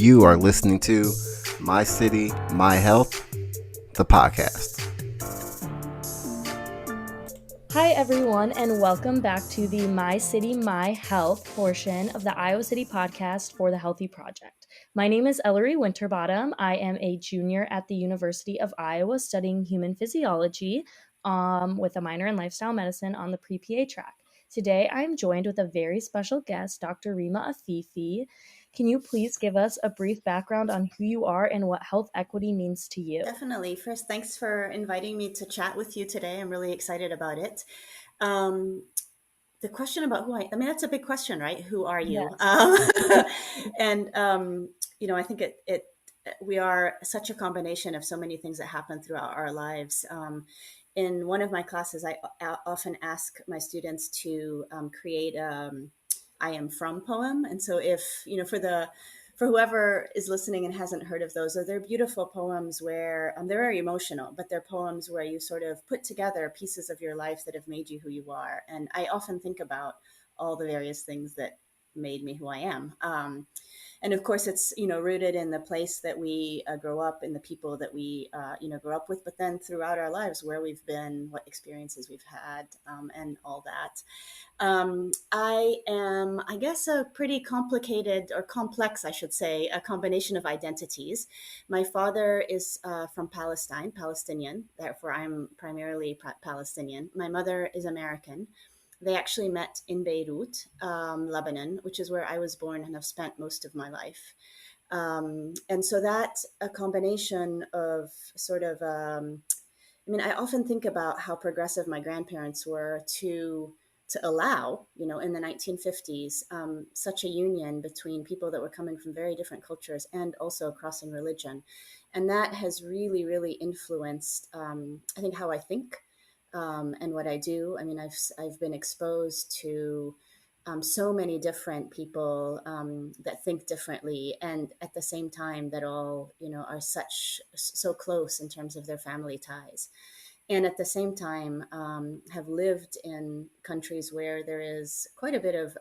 You are listening to My City, My Health, the podcast. Hi, everyone, and welcome back to the My City, My Health portion of the Iowa City podcast for the Healthy Project. My name is Ellery Winterbottom. I am a junior at the University of Iowa studying human physiology with a minor in lifestyle medicine on the pre-PA track. Today, I'm joined with a very special guest, Dr. Rima Afifi. Can you please give us a brief background on who you are and what health equity means to you? Definitely. First, thanks for inviting me to chat with you today. I'm really excited about it. The question about I mean, that's a big question, right? Who are you? Yes. And, I think we are such a combination of so many things that happen throughout our lives. In one of my classes, I often ask my students to create I am from poem. And so for whoever is listening and hasn't heard of those, they're beautiful poems where they're very emotional, but they're poems where you sort of put together pieces of your life that have made you who you are. And I often think about all the various things that made me who I am. And of course, it's rooted in the place that we grow up, in the people that we grow up with, but then throughout our lives, where we've been, what experiences we've had, and all that. I am, I guess, a pretty complicated or complex, I should say, a combination of identities. My father is from Palestinian, therefore I'm primarily Palestinian. My mother is American. They actually met in Beirut, Lebanon, which is where I was born and have spent most of my life. And so that's a combination of sort of, I often think about how progressive my grandparents were to allow, in the 1950s, such a union between people that were coming from very different cultures and also crossing religion. And that has really, really influenced, I think, how I think and what I do. I mean, I've been exposed to so many different people that think differently, and at the same time that all are so close in terms of their family ties, and at the same time have lived in countries where there is quite a bit of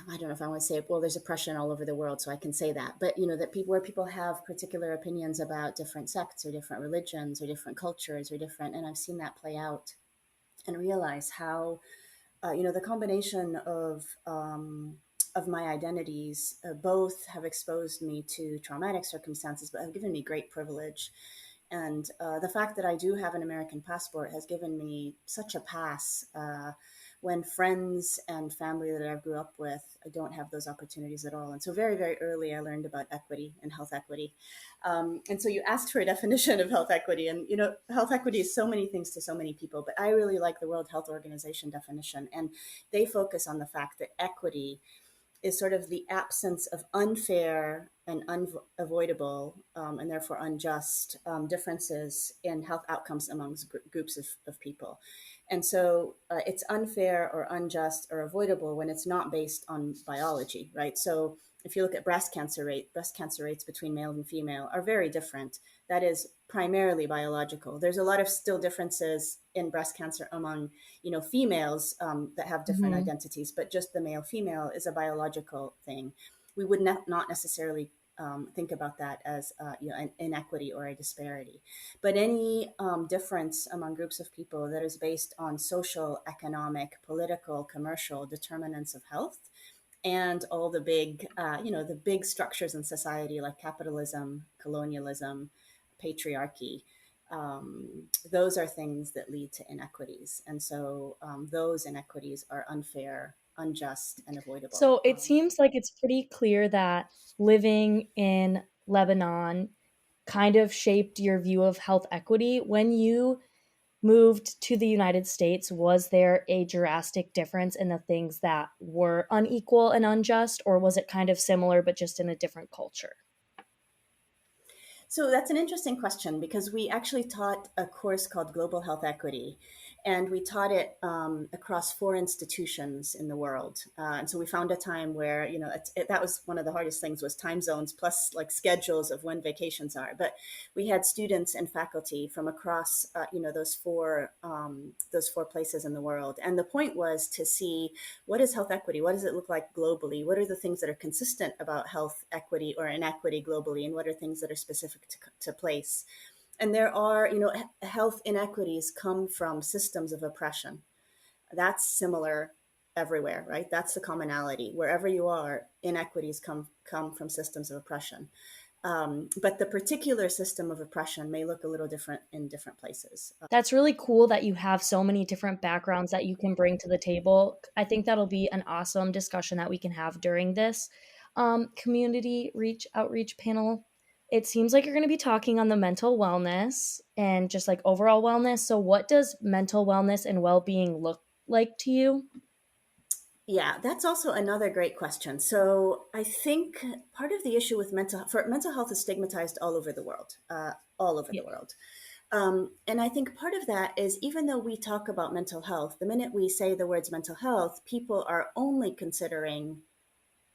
I don't know if I want to say, well, there's oppression all over the world, so I can say that. But that where people have particular opinions about different sects or different religions or different cultures or different, and I've seen that play out and realize how the combination of my identities both have exposed me to traumatic circumstances, but have given me great privilege. And the fact that I do have an American passport has given me such a pass when friends and family that I grew up with, I don't have those opportunities at all. And so very, very early, I learned about equity and health equity. And so you asked for a definition of health equity. And, health equity is so many things to so many people, but I really like the World Health Organization definition. And they focus on the fact that equity is sort of the absence of unfair and unavoidable and therefore unjust differences in health outcomes amongst groups of people. And so it's unfair or unjust or avoidable when it's not based on biology, right? So if you look at breast cancer rates between male and female are very different. That is primarily biological. There's a lot of still differences in breast cancer among, females that have different identities, but just the male female is a biological thing. We would not necessarily think about that as an inequity or a disparity. But any difference among groups of people that is based on social, economic, political, commercial determinants of health, and all the big, the big structures in society like capitalism, colonialism, patriarchy, those are things that lead to inequities. And so those inequities are unfair, unjust, and avoidable. So it seems like it's pretty clear that living in Lebanon kind of shaped your view of health equity. When you moved to the United States, was there a drastic difference in the things that were unequal and unjust, or was it kind of similar but just in a different culture? So that's an interesting question because we actually taught a course called Global Health Equity. And we taught it across 4 institutions in the world. And so we found a time where, that was one of the hardest things, was time zones plus like schedules of when vacations are. But we had students and faculty from across, those four places in the world. And the point was to see, what is health equity? What does it look like globally? What are the things that are consistent about health equity or inequity globally? And what are things that are specific to place? And there are, health inequities come from systems of oppression. That's similar everywhere, right? That's the commonality. Wherever you are, inequities come from systems of oppression. But the particular system of oppression may look a little different in different places. That's really cool that you have so many different backgrounds that you can bring to the table. I think that'll be an awesome discussion that we can have during this community outreach panel. It seems like you're going to be talking on the mental wellness and just like overall wellness. So, what does mental wellness and well being look like to you? Yeah, that's also another great question. So I think part of the issue with mental health is stigmatized all over the world, all over Yeah. the world. And I think part of that is, even though we talk about mental health, the minute we say the words mental health, people are only considering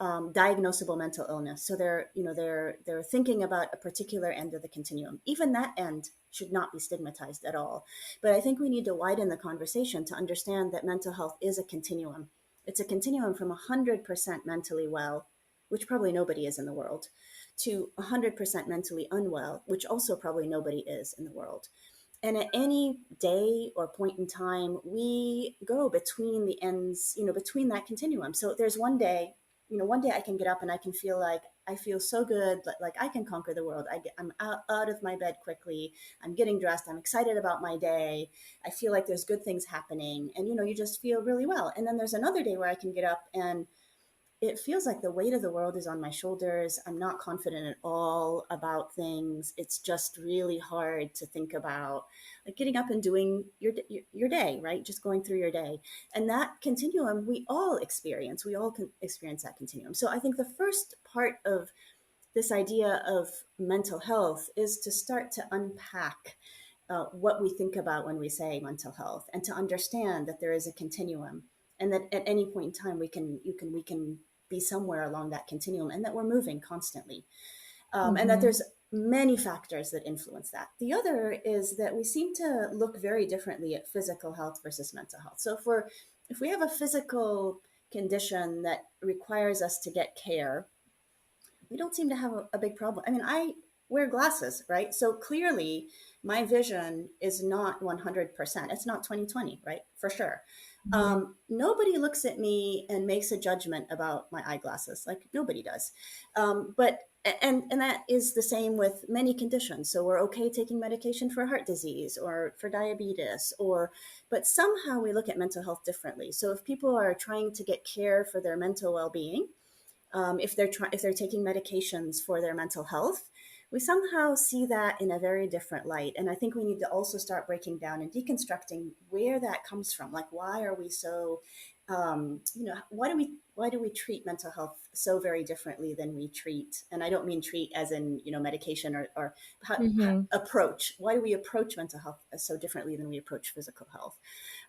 diagnosable mental illness. So they're thinking about a particular end of the continuum. Even that end should not be stigmatized at all. But I think we need to widen the conversation to understand that mental health is a continuum. It's a continuum from 100% mentally well, which probably nobody is in the world, to 100% mentally unwell, which also probably nobody is in the world. And at any day or point in time, we go between the ends, between that continuum. So there's one day I can get up and I can feel like I feel so good, like I can conquer the world. I'm out of my bed quickly. I'm getting dressed. I'm excited about my day. I feel like there's good things happening. And, you just feel really well. And then there's another day where I can get up and it feels like the weight of the world is on my shoulders. I'm not confident at all about things. It's just really hard to think about, like getting up and doing your day, right? Just going through your day. And that continuum, we all experience. We all can experience that continuum. So I think the first part of this idea of mental health is to start to unpack what we think about when we say mental health, and to understand that there is a continuum, and that at any point in time we can be somewhere along that continuum, and that we're moving constantly, and that Mm-hmm. there's many factors that influence that. The other is that we seem to look very differently at physical health versus mental health. So if we have a physical condition that requires us to get care, we don't seem to have a big problem. I mean, I wear glasses, right? So clearly my vision is not 100%. It's not 20/20, right? For sure. Mm-hmm. Nobody looks at me and makes a judgment about my eyeglasses. Like, nobody does. But and that is the same with many conditions. So we're okay taking medication for heart disease or for diabetes, but somehow we look at mental health differently. So if people are trying to get care for their mental well-being, if they're taking medications for their mental health, we somehow see that in a very different light. And I think we need to also start breaking down and deconstructing where that comes from. Like, why are we so, why do we treat mental health so very differently than we treat? And I don't mean treat as in medication, or Mm-hmm. approach. Why do we approach mental health so differently than we approach physical health?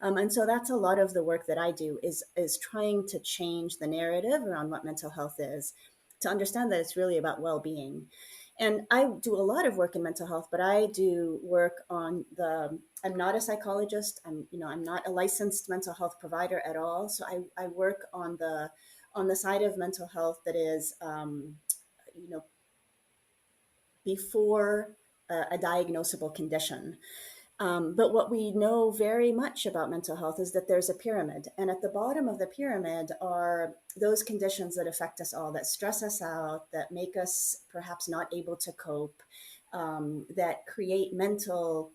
And so that's a lot of the work that I do, is trying to change the narrative around what mental health is, to understand that it's really about well-being. And I do a lot of work in mental health, but I do work I'm not a psychologist. I'm not a licensed mental health provider at all. So I work on the side of mental health that is, you know, before a diagnosable condition. But what we know very much about mental health is that there's a pyramid. And at the bottom of the pyramid are those conditions that affect us all, that stress us out, that make us perhaps not able to cope, that create mental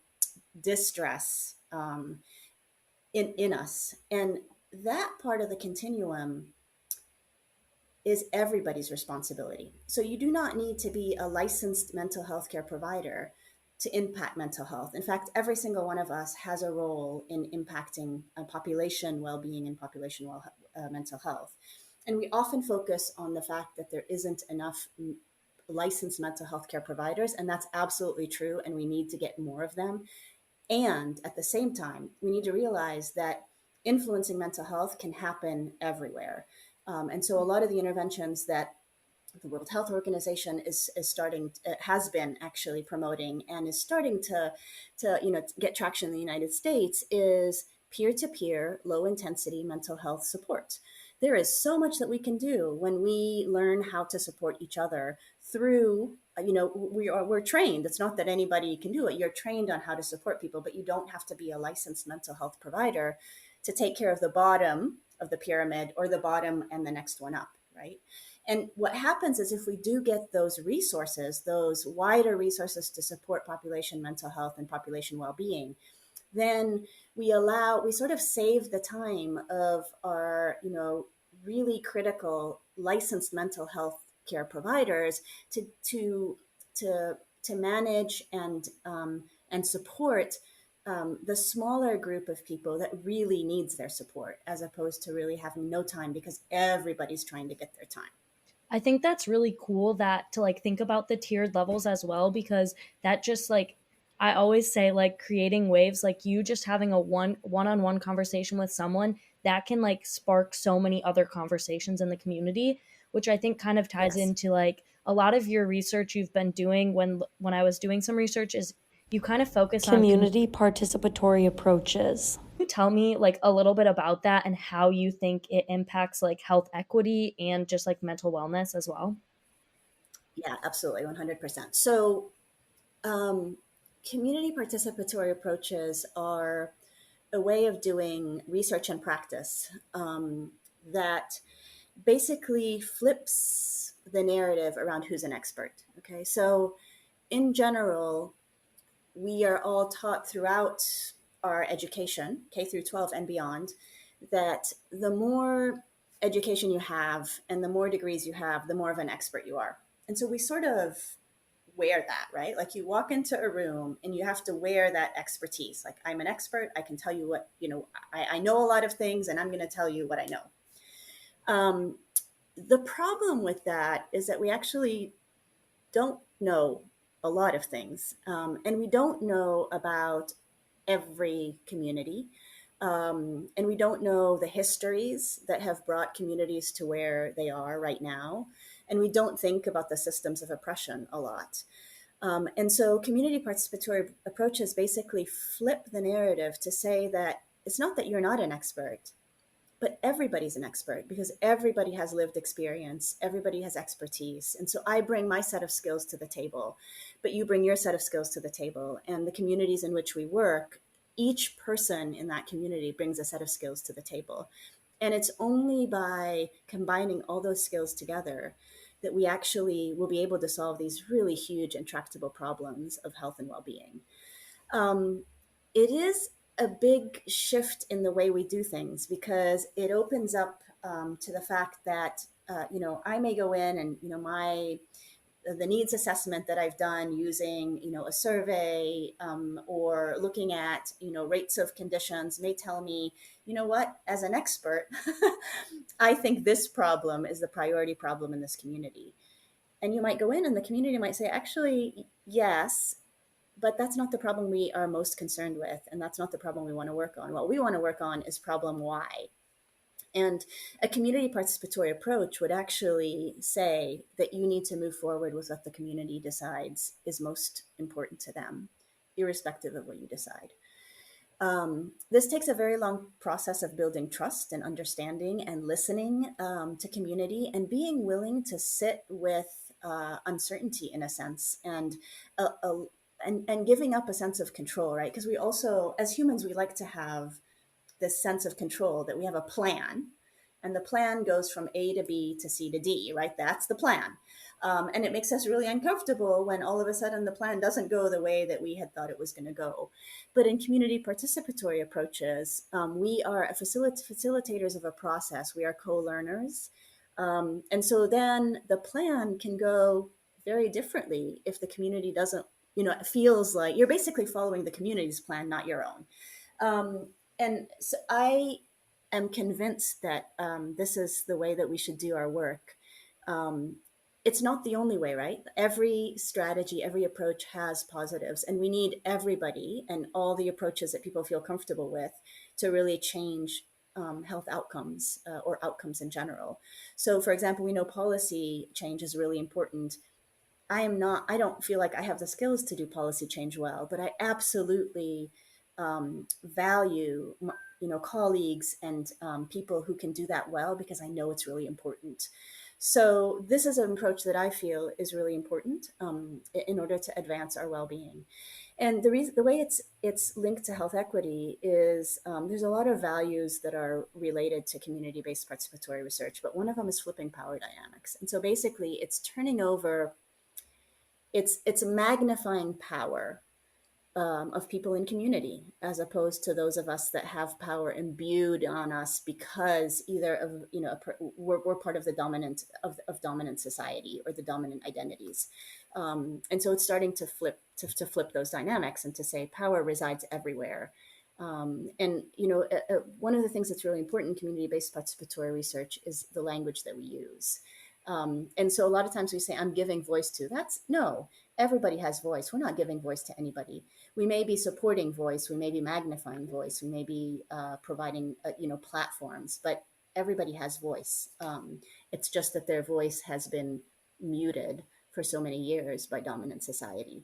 distress in us. And that part of the continuum is everybody's responsibility. So you do not need to be a licensed mental health care provider to impact mental health. In fact, every single one of us has a role in impacting population well-being and mental health. And we often focus on the fact that there isn't enough licensed mental health care providers, and that's absolutely true, and we need to get more of them. And at the same time, we need to realize that influencing mental health can happen everywhere. And so a lot of the interventions that the World Health Organization is starting, has been actually promoting, and is starting to get traction in the United States, is peer-to-peer, low-intensity mental health support. There is so much that we can do when we learn how to support each other through, we're trained. It's not that anybody can do it. You're trained on how to support people, but you don't have to be a licensed mental health provider to take care of the bottom of the pyramid or the bottom and the next one up, right? And what happens is, if we do get those resources, those wider resources to support population mental health and population well-being, then we sort of save the time of our, really critical licensed mental health care providers to manage and support the smaller group of people that really needs their support, as opposed to really having no time because everybody's trying to get their time. I think that's really cool that to like think about the tiered levels as well, because that just like I always say, like creating waves, like you just having a one-on-one conversation with someone that can like spark so many other conversations in the community, which I think kind of ties Yes. into like a lot of your research you've been doing. When I was doing some research, is you kind of focus on Community participatory approaches. you tell me like a little bit about that and how you think it impacts like health equity and just like mental wellness as well? Yeah, absolutely, 100%. So, um, community participatory approaches are a way of doing research and practice that basically flips the narrative around who's an expert. Okay, so in general, we are all taught throughout our education, K through 12 and beyond, that the more education you have and the more degrees you have, the more of an expert you are. And so we sort of wear that, right? Like you walk into a room and you have to wear that expertise. Like, I'm an expert. I can tell you what, I know a lot of things, and I'm going to tell you what I know. Um, the problem with that is that we actually don't know a lot of things. And we don't know about every community. And we don't know the histories that have brought communities to where they are right now. And we don't think about the systems of oppression a lot. And so community participatory approaches basically flip the narrative to say that it's not that you're not an expert, but everybody's an expert because everybody has lived experience, everybody has expertise. And so I bring my set of skills to the table, but you bring your set of skills to the table. And the communities in which we work, each person in that community brings a set of skills to the table. And it's only by combining all those skills together that we actually will be able to solve these really huge and tractable problems of health and well-being. Um, it is a big shift in the way we do things because it opens up to the fact that I may go in and my the needs assessment that I've done using a survey or looking at rates of conditions may tell me, what, as an expert, I think this problem is the priority problem in this community. And you might go in and the community might say, actually, yes, but that's not the problem we are most concerned with. And that's not the problem we want to work on. What we want to work on is problem Y. And a community participatory approach would actually say that you need to move forward with what the community decides is most important to them, irrespective of what you decide. This takes a very long process of building trust and understanding and listening to community and being willing to sit with uncertainty in a sense and giving up a sense of control, right? Because we also, as humans, we like to have this sense of control that we have a plan, and the plan goes from A to B to C to D, right? That's the plan. And it makes us really uncomfortable when all of a sudden the plan doesn't go the way that we had thought it was going to go. But in community participatory approaches, we are facilitators of a process. We are co-learners. And so then the plan can go very differently if the community doesn't, it feels like you're basically following the community's plan, not your own. And so I am convinced that this is the way that we should do our work. it's not the only way, right? Every strategy, every approach has positives, and we need everybody and all the approaches that people feel comfortable with to really change health outcomes or outcomes in general. So, for example, we know policy change is really important. I don't feel like I have the skills to do policy change well, but I absolutely value, colleagues and people who can do that well, because I know it's really important. So this is an approach that I feel is really important in order to advance our well-being. And the way it's linked to health equity is there's a lot of values that are related to community-based participatory research, but one of them is flipping power dynamics. And so basically, it's turning over, it's magnifying power of people in community, as opposed to those of us that have power imbued on us because either of we're part of the dominant society or the dominant identities, and so it's starting to flip those dynamics and to say power resides everywhere. And one of the things that's really important in community-based participatory research is the language that we use. And so a lot of times we say, I'm giving voice to. That's no, everybody has voice. We're not giving voice to anybody. We may be supporting voice, we may be magnifying voice, we may be providing platforms, but everybody has voice. It's just that their voice has been muted for so many years by dominant society.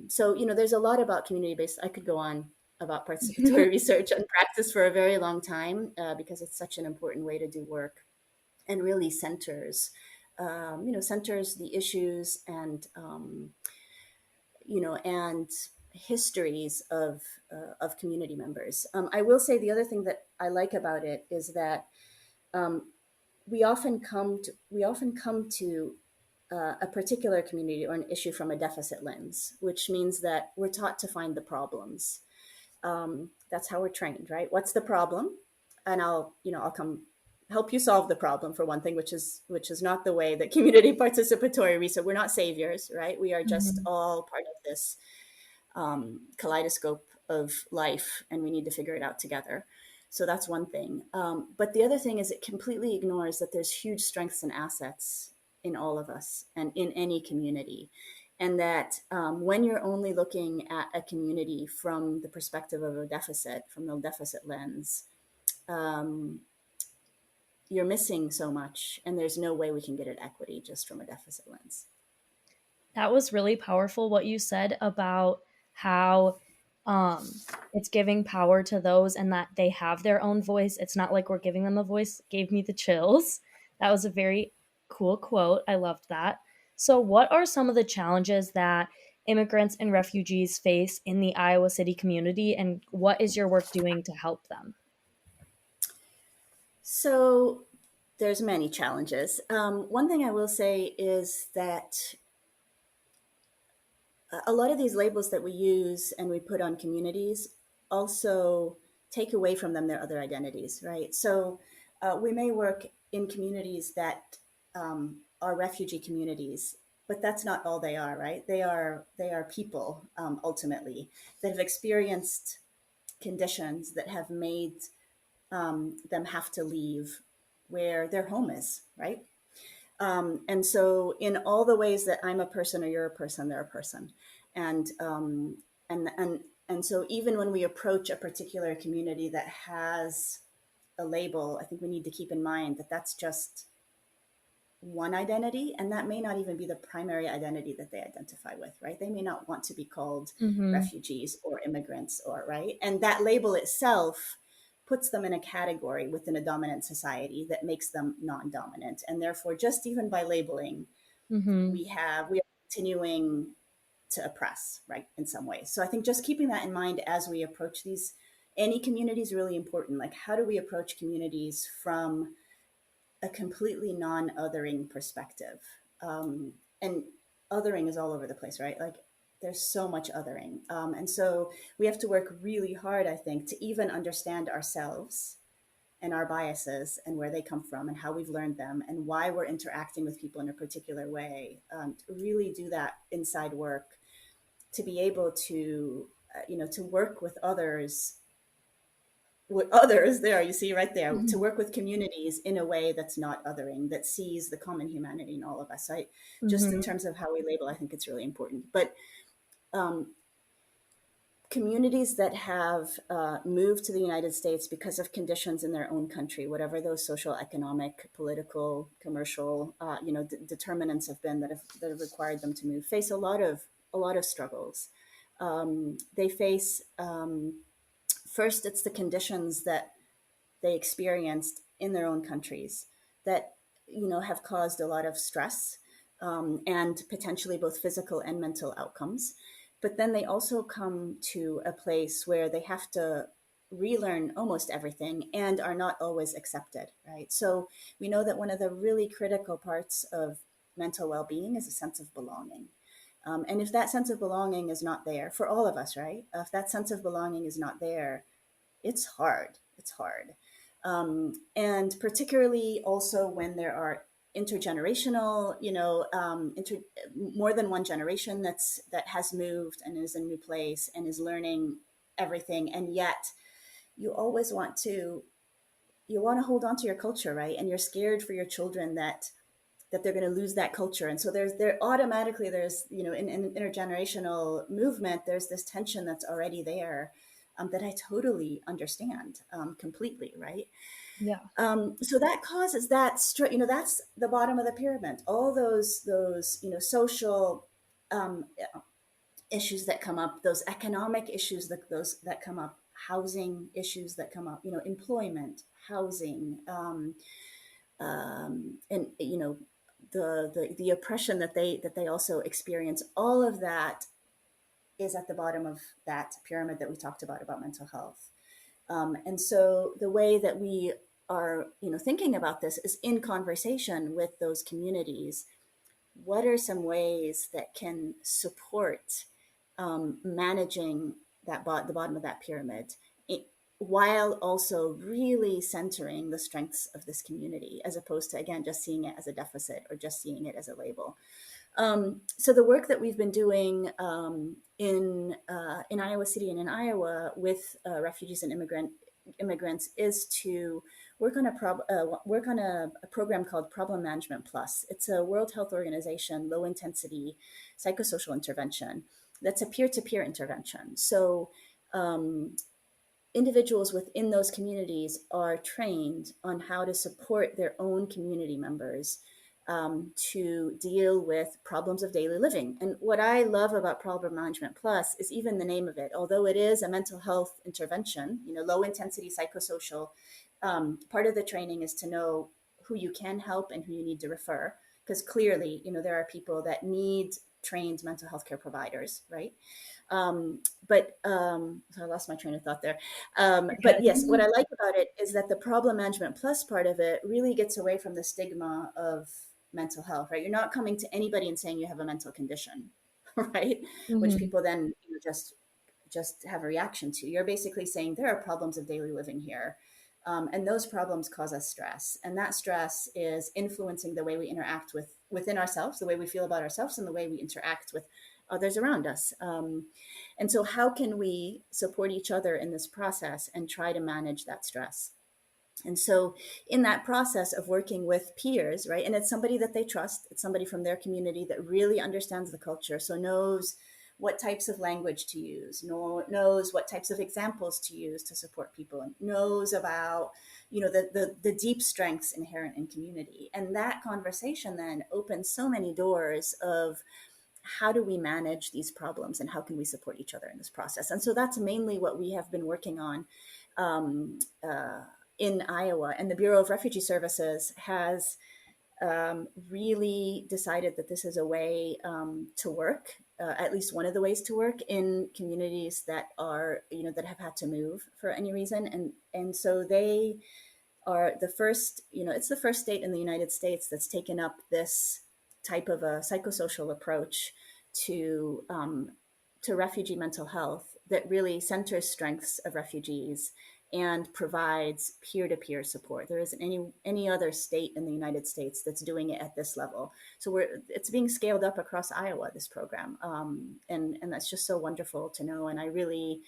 So there's a lot about community-based. I could go on about participatory research and practice for a very long time because it's such an important way to do work, and really centers the issues and and histories of community members. I will say the other thing that I like about it is that um, we often come to a particular community or an issue from a deficit lens, which means that we're taught to find the problems. That's how we're trained, right? What's the problem? And I'll come help you solve the problem, for one thing, which is not the way that community participatory research. We're not saviors, right? We are just Mhm. all part of this kaleidoscope of life, and we need to figure it out together. So that's one thing. But the other thing is it completely ignores that there's huge strengths and assets in all of us and in any community. And that when you're only looking at a community from the perspective of a deficit, from the deficit lens, um, you're missing so much. And there's no way we can get at equity just from a deficit lens. That was really powerful what you said about how um, it's giving power to those and that they have their own voice. It's not like we're giving them a voice. Gave me the chills. That was a very cool quote. I loved that. So, what are some of the challenges that immigrants and refugees face in the Iowa City community, and what is your work doing to help them? So there's many challenges. One thing I will say is that a lot of these labels that we use and we put on communities also take away from them their other identities, right? So we may work in communities that are refugee communities, but that's not all they are, right? They are people ultimately that have experienced conditions that have made them have to leave where their home is, right? And so, in all the ways that I'm a person or you're a person, they're a person, and and and and so even when we approach a particular community that has a label, I think we need to keep in mind that that's just one identity, and that may not even be the primary identity that they identify with, right? They may not want to be called Mm-hmm. refugees or immigrants, or right, and that label itself puts them in a category within a dominant society that makes them non-dominant, and therefore just even by labeling Mm-hmm. we are continuing to oppress, right, in some ways. So I think just keeping that in mind as we approach these, any community is really important. Like, how do we approach communities from a completely non-othering perspective? And othering is all over the place, right? Like, there's so much othering, and so we have to work really hard, I think, to even understand ourselves and our biases and where they come from and how we've learned them and why we're interacting with people in a particular way. To really do that inside work, to be able to to work with others with others there, you see right there, to Mhm. work with communities in a way that's not othering, that sees the common humanity in all of us. Just in Mhm. terms of how we label, I think it's really important. But um, communities that have moved to the United States because of conditions in their own country, whatever those social, economic, political, commercial, determinants have been that have required them to move, face a lot of struggles. They face first, it's the conditions that they experienced in their own countries that have caused a lot of stress, and potentially both physical and mental outcomes. But then they also come to a place where they have to relearn almost everything and are not always accepted, right? So we know that one of the really critical parts of mental well-being is a sense of belonging. And if that sense of belonging is not there for all of us, right? If that sense of belonging is not there, it's hard. It's hard. And particularly also when there are intergenerational, more than one generation that has moved and is in a new place and is learning everything, and yet you always want to hold on to your culture, right? And you're scared for your children that they're going to lose that culture. And so there's in intergenerational movement, there's this tension that's already there, that I totally understand, completely, right? Yeah. So that causes that's the bottom of the pyramid. All those social issues that come up, those economic issues that come up, housing issues that come up, employment, housing, and the oppression that they also experience. All of that is at the bottom of that pyramid that we talked about mental health. And so the way that we are, thinking about this is in conversation with those communities. What are some ways that can support managing the bottom of that pyramid, it, while also really centering the strengths of this community, as opposed to, again, just seeing it as a deficit or just seeing it as a label. So the work that we've been doing in Iowa City and in Iowa with refugees and immigrants is to work on a program called Problem Management Plus. It's a World Health Organization low intensity psychosocial intervention that's a peer-to-peer intervention. So individuals within those communities are trained on how to support their own community members, to deal with problems of daily living. And what I love about Problem Management Plus is even the name of it. Although it is a mental health intervention, low intensity psychosocial, part of the training is to know who you can help and who you need to refer. Because clearly, there are people that need trained mental health care providers, right? So I lost my train of thought there. But yes, what I like about it is that the Problem Management Plus part of it really gets away from the stigma of mental health, right? You're not coming to anybody and saying you have a mental condition, right? Which Mhm. people then just have a reaction to. You're basically saying there are problems of daily living here. And those problems cause us stress. And that stress is influencing the way we interact within ourselves, the way we feel about ourselves, and the way we interact with others around us. And so how can we support each other in this process and try to manage that stress? And so in that process of working with peers, right, and it's somebody that they trust, it's somebody from their community that really understands the culture, so knows what types of language to use, knows what types of examples to use to support people, and knows about, the deep strengths inherent in community. And that conversation then opens so many doors of how do we manage these problems and how can we support each other in this process. And so that's mainly what we have been working on um, in Iowa. And the Bureau of Refugee Services has really decided that this is a way to work, at least one of the ways to work in communities that are, that have had to move for any reason. And so they are the first, it's the first state in the United States that's taken up this type of a psychosocial approach to refugee mental health that really centers strengths of refugees and provides peer-to-peer support. There isn't any other state in the United States that's doing it at this level. So it's being scaled up across Iowa, this program, and that's just so wonderful to know. And I really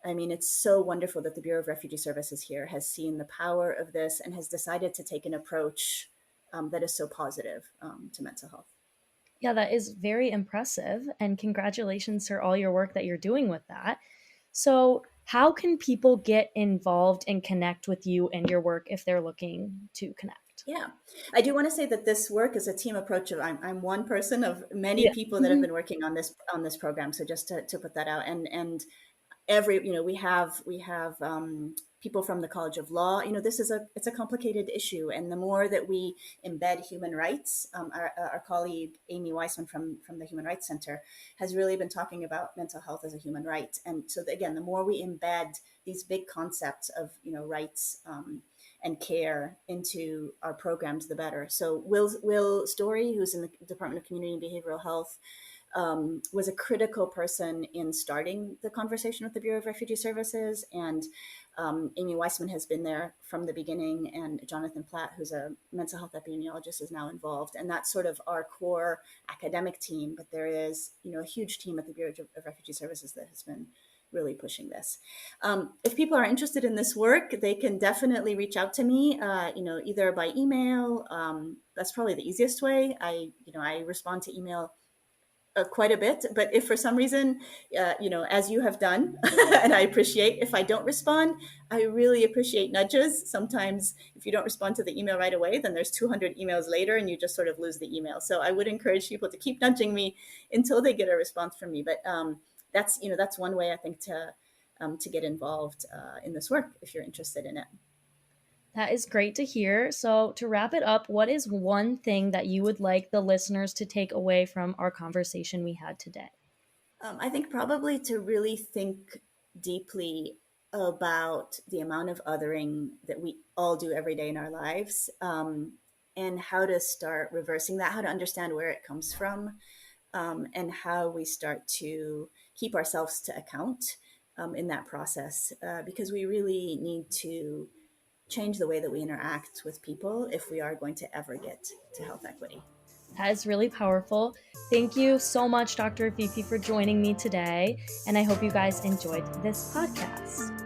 I mean, it's so wonderful that the Bureau of Refugee Services here has seen the power of this and has decided to take an approach that is so positive to mental health. Yeah, that is very impressive. And congratulations for all your work that you're doing with that. So, how can people get involved and connect with you and your work if they're looking to connect? Yeah, I do want to say that this work is a team approach. I'm one person of many Yeah. people that have been working on this program. So just to put that out, and every we have people from the College of Law. This is it's a complicated issue, and the more that we embed human rights, our colleague Amy Weissman from the Human Rights Center has really been talking about mental health as a human right. And so again, the more we embed these big concepts of rights and care into our programs, the better. So Will Story, who's in the Department of Community and Behavioral Health, was a critical person in starting the conversation with the Bureau of Refugee Services. And Amy Weissman has been there from the beginning, and Jonathan Platt, who's a mental health epidemiologist, is now involved. And that's sort of our core academic team. But there is, a huge team at the Bureau of Refugee Services that has been really pushing this. If people are interested in this work, they can definitely reach out to me, either by email. That's probably the easiest way. I respond to email quite a bit, but if for some reason, as you have done, and I appreciate if I don't respond, I really appreciate nudges. Sometimes if you don't respond to the email right away, then there's 200 emails later and you just sort of lose the email. So I would encourage people to keep nudging me until they get a response from me. But that's one way I think to get involved in this work if you're interested in it. That is great to hear. So, to wrap it up, what is one thing that you would like the listeners to take away from our conversation we had today? I think probably to really think deeply about the amount of othering that we all do every day in our lives, and how to start reversing that, how to understand where it comes from, and how we start to keep ourselves to account in that process, because we really need to change the way that we interact with people if we are going to ever get to health equity. That is really powerful. Thank you so much, Dr. Afifi, for joining me today. And I hope you guys enjoyed this podcast.